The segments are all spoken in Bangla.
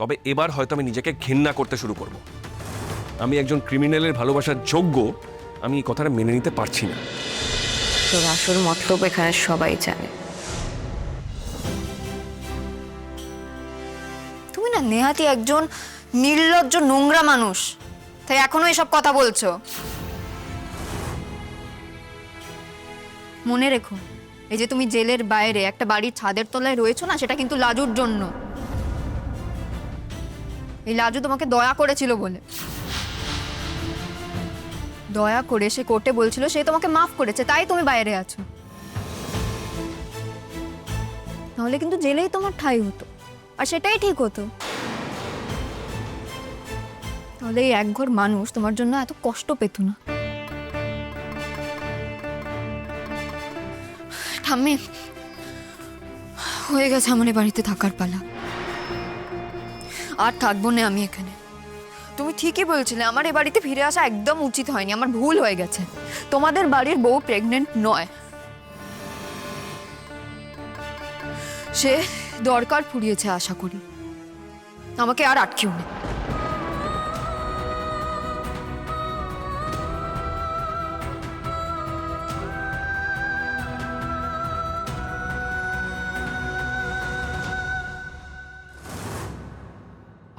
তবে এবার হয়তো আমি নিজেকে ঘৃণা করতে শুরু করব। আমি একজন ক্রিমিনালের ভালোবাসার যোগ্য, আমি এই কথাটা মেনে নিতে পারছি না। তোর আসল মতলব এখানে সবাই জানে। তুমি না নেহাতি একজন নির্লজ্জ নোংরা মানুষ, তাই এখনো এসব কথা বলছো। মনে রেখো, এই যে তুমি জেলের বাইরে একটা বাড়ির ছাদের তলায় রয়েছো না, সেটা কিন্তু লাজুর জন্য। এই লাজু তোমাকে দয়া করেছিল বলে, দয়া করে সে কোর্টে বলছিল সে তোমাকে মাফ করেছে, তাই তুমি বাইরে আছো। তাহলে কিন্তু জেলেই তোমার ঠাঁই হতো, আর সেটাই ঠিক হতো। তাহলে এই একঘর মানুষ তোমার জন্য এত কষ্ট পেত না। ঠাম্মি, হয়ে গেছে আমার এই বাড়িতে থাকার পালা। আর থাকবো না আমি এখানে। তুমি ঠিকই বলছিলে, আমার এই বাড়িতে ফিরে আসা একদম উচিত হয়নি, আমার ভুল হয়ে গেছে। তোমাদের বাড়ির বউ প্রেগনেন্ট নয়, সে দরকার ফুরিয়েছে আশা করি। আমাকে আর আটকেও না।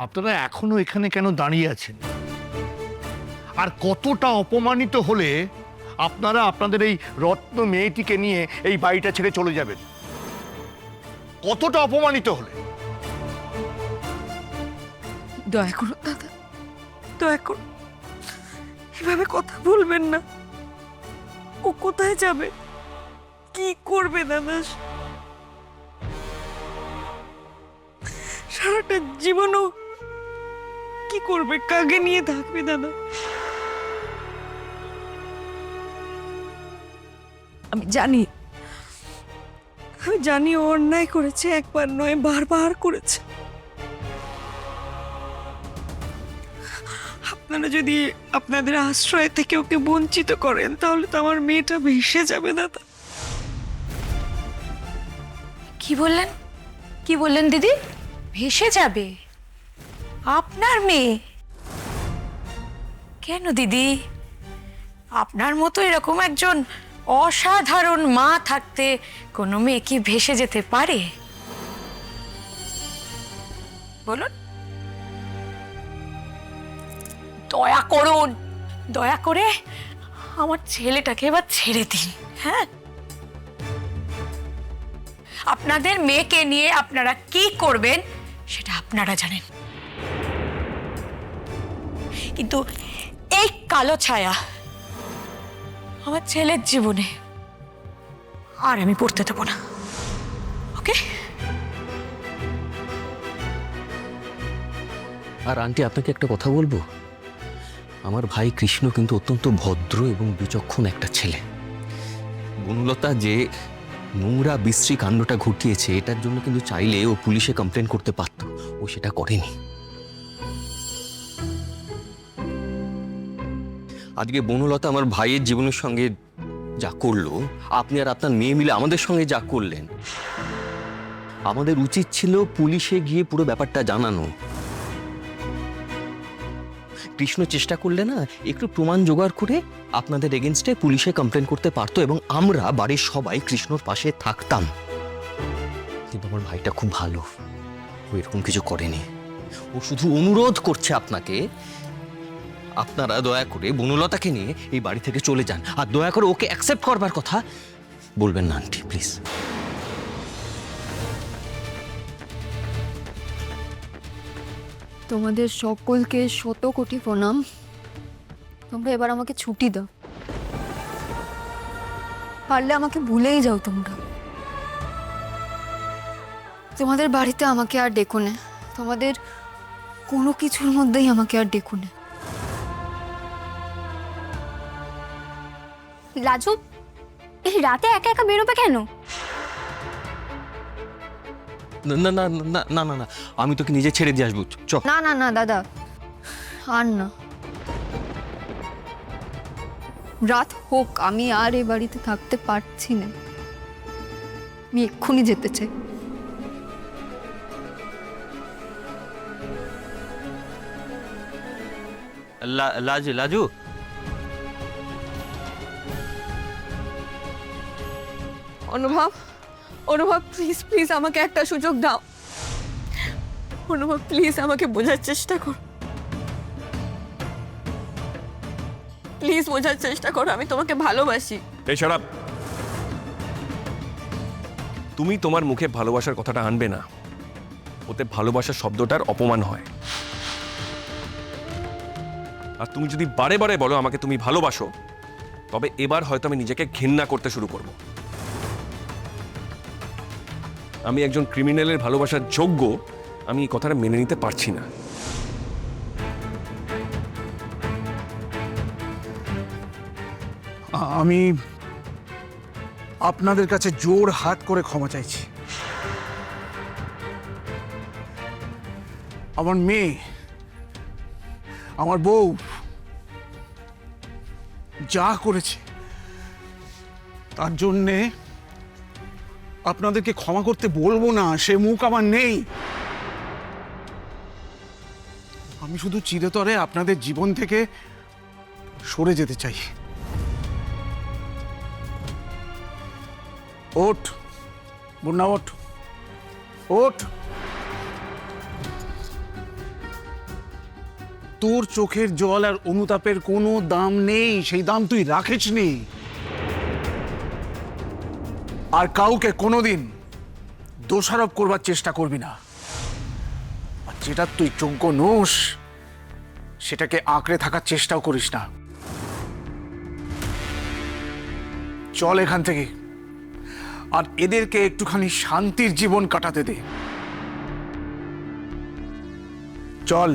আপনারা এখনো এখানে কেন দাঁড়িয়ে আছেন? আর কতটা অপমানিত হলে আপনারা আপনাদের এই রত্ন মেয়েটিকে নিয়ে এই বাড়িটা ছেড়ে চলে যাবেন? কতটা অপমানিত হলে? দয়া করুন দাদা, দয়া করুন, এভাবে কথা বলবেন না। ও কোথায় যাবে, কি করবে দাদা? সারাটা জীবনও কি করবে, কাকে নিয়ে থাকবে দাদা? আমি জানি ও অন্যায় করেছে, একবার নয় বারবার করেছে। আপনারা যদি আপনাদের আশ্রয় থেকে ওকে বঞ্চিত করেন, তাহলে তো আমার মেয়েটা ভেসে যাবে দাদা। কি বললেন দিদি? ভেসে যাবে আপনার মেয়ে? কেন দিদি, আপনার মতো এরকম একজন অসাধারণ মা থাকতে কোনো মেয়ে কি ভেসে যেতে পারে বলুন? দয়া করুন, দয়া করে আমার ছেলেটাকে এবার ছেড়ে দিন। হ্যাঁ, আপনাদের মেয়েকে নিয়ে আপনারা কি করবেন সেটা আপনারা জানেন, কিন্তু এই কালো ছায়া আমার ছেলের জীবনে আর আমি পড়তে দেব না। ওকে? আর আন্টি, আপনাকে একটা কথা বলবো। আমার ভাই কৃষ্ণ কিন্তু অত্যন্ত ভদ্র এবং বিচক্ষণ একটা ছেলে। বনলতা যে নোংরা বিশ্রী কাণ্ডটা ঘটিয়েছে, এটার জন্য কিন্তু চাইলে ও পুলিশে কমপ্লেন করতে পারত, ও সেটা করেনি। আজকে বনলতা আমার ভাইয়ের জীবনের সঙ্গে যা করলো, আপনি আর আপনার মেয়ে মিলে আমাদের সঙ্গে যা করলেন, আমাদের উচিত ছিল পুলিশে গিয়ে পুরো ব্যাপারটা জানানো। কৃষ্ণ চেষ্টা করলে না একটু প্রমাণ জোগাড় করে আপনাদের এগেনস্টে পুলিশে কমপ্লেন করতে পারতো এবং আমরা বাড়ির সবাই কৃষ্ণর পাশে থাকতাম। কিন্তু আমার ভাইটা খুব ভালো, ও এরকম কিছু করেনি। ও শুধু অনুরোধ করছে আপনাকে, আপনারা দয়া করে বনলতাকে নিয়ে এই বাড়ি থেকে চলে যান, আর দয়া করে ওকে অ্যাকসেপ্ট করবার কথা বলবেন না আন্টি, প্লিজ। তোমাদের সকলকে শত কোটি প্রণাম। তোমরা এবার আমাকে ছুটি দাও, পারলে আমাকে ভুলেই যাও তোমরা। তোমাদের বাড়িতে আমাকে আর ডেকো না, তোমাদের কোনো কিছুর মধ্যেই আমাকে আর ডেকো না। লাজু, এই রাতে একা একা বেরোবে কেন? না না না না না না না, আমি তোকে নিজে ছেড়ে দিয়ে আসবো, চ। না না না দাদা, আর না। রাত হোক, আমি আর এ বাড়িতে থাকতে পারছি না। আমি এক্ষুনি যেতে চাই। লাজু অনুভব, অনুভব প্লিজ প্লিজ আমাকে একটা সুযোগ দাও। অনুভব প্লিজ আমাকে বোঝার চেষ্টা কর, প্লিজ বোঝার চেষ্টা করো, আমি তোমাকে ভালোবাসি। এই শাট আপ। তুমি তোমার মুখে ভালোবাসার কথাটা আনবে না, ওতে ভালোবাসা শব্দটার অপমান হয়। আর তুমি যদি বারে বারে বলো আমাকে তুমি ভালোবাসো, তবে এবার হয়তো আমি নিজেকে ঘৃণা করতে শুরু করব। আমি একজন ক্রিমিনালের ভালোবাসার যোগ্য, আমি এই কথাটা মেনে নিতে পারছি না। আমি আপনাদের কাছে জোর হাত করে ক্ষমা চাইছি। আমার মেয়ে, আমার বউ যা করেছে তার জন্যে আপনাদেরকে ক্ষমা করতে বলবো না, সে মুখ আমার নেই। আমি শুধু চিরতরে আপনাদের জীবন থেকে সরে যেতে চাই। ওঠ বন্যা, ওঠ ওঠ। তোর চোখের জল আর অনুতাপের কোনো দাম নেই, সেই দাম তুই রাখিসনি। আর কাউকে কোনোদিন দোষারোপ করবার চেষ্টা করবি না। আর যেটা তুই যোগ্য নোস, সেটাকে আঁকড়ে থাকার চেষ্টাও করিস না। চল এখান থেকে, আর এদেরকে একটুখানি শান্তির জীবন কাটাতে দে। চল।